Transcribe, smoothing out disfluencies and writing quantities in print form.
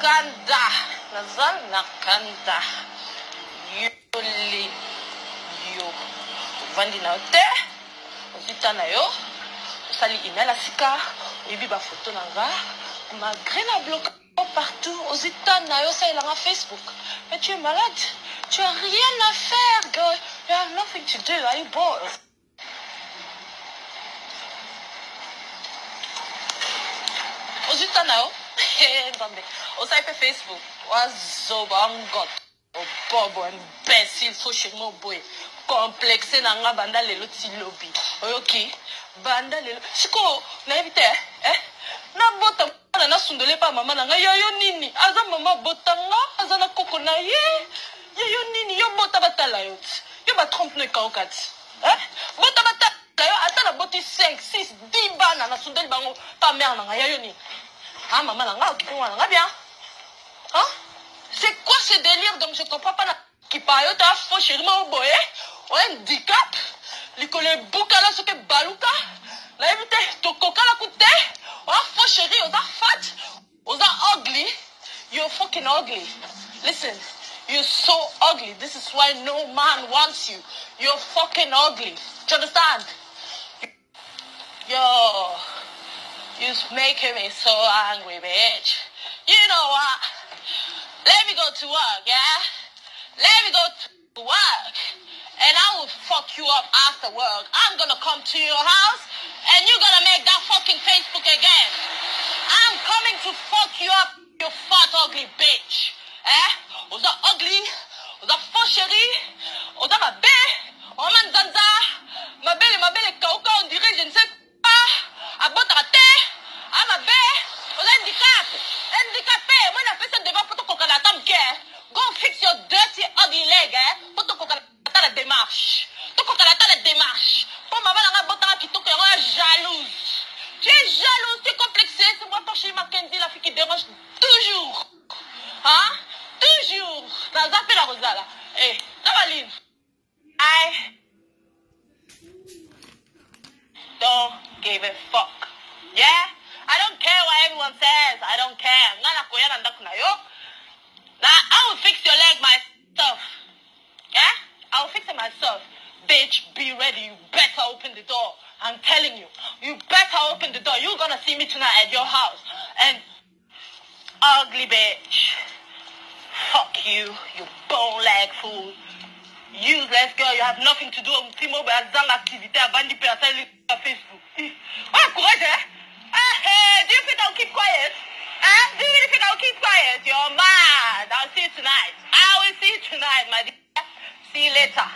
kanda. Nazal na kanda. Yoli. Yo. Vandi na te. Ozita na yo. Osali email asika. Oyebi ba photo na nga. Malgré la bloc partout. Ozita na yo. Ça il a Facebook. Mais tu es malade. Tu as rien à faire, girl. You have nothing to do. Are you bored? Ozita na yo. Ndambe. Osa ipe Facebook. Wazoba ngot. Bobo imbécile. So chemo boy. Complexé na nga banda lelo ti lobby. Oyoki. Banda lelo. Siko na evite na bota na sundole pa mama na nga yo nini. Aza mama bota nga. Aza na koko na ye. Yo nini yo bota batala yo. Yo ba trompe no kaokati. Bota batala yo ata na boti 5 6 10 bana na sundole bango pa mère na nga yo nini. Ah maman na nga okipwa na nga bien. Hein? C'est quoi ce délire? Donc je comprends pas qui parle ta faux chérie mon boy. Handicap. Likole bukala soke baluka. La evite to kokala kute. Faux chérie, oza fat. Oza ugly. You're fucking ugly. Listen, you're so ugly. This is why no man wants you. You're fucking ugly. Do you understand? Yo, you're making me so angry, bitch. You know what? Let me go to work, yeah? Let me go to work. And I will fuck you up after work. I'm gonna come to your house and you're gonna make that fucking Facebook again. I'm coming to fuck you up, you fat ugly bitch. Oza ugly, oza faux chérie, oza ma belle, oman zanza, ma belle kauka, on dirait je ne sais pas, à botte à terre, à ma belle, oza handicapé, moi n'a fait ça devant pour ton cocanata, go fix your dirty ugly leg, pour ton cocanata la démarche. Ton cocanata la démarche. Pour maman n'a pas botte qui toque, elle est jalouse. Tu es jalouse, tu es complexée, c'est moi ton chéri Mackenzie, la fille qui dérange toujours. Hein? Toujours. Dans un peu la rosala. Hey, Navaline. I don't give a fuck. Yeah? I don't care what everyone says. I don't care. Now, I will fix your leg myself. Yeah? I will fix it myself. Bitch, be ready. You better open the door. I'm telling you. You better open the door. You're gonna see me tonight at your house. And ugly bitch. Fuck you, you bone leg fool. Useless girl, you have nothing to do with T-Mobile as activité à Bandi Personne à Facebook. Oh, courage, do you think I'll keep quiet? Do you really think I'll keep quiet? You're mad. I'll see you tonight. I will see you tonight, my dear. See you later.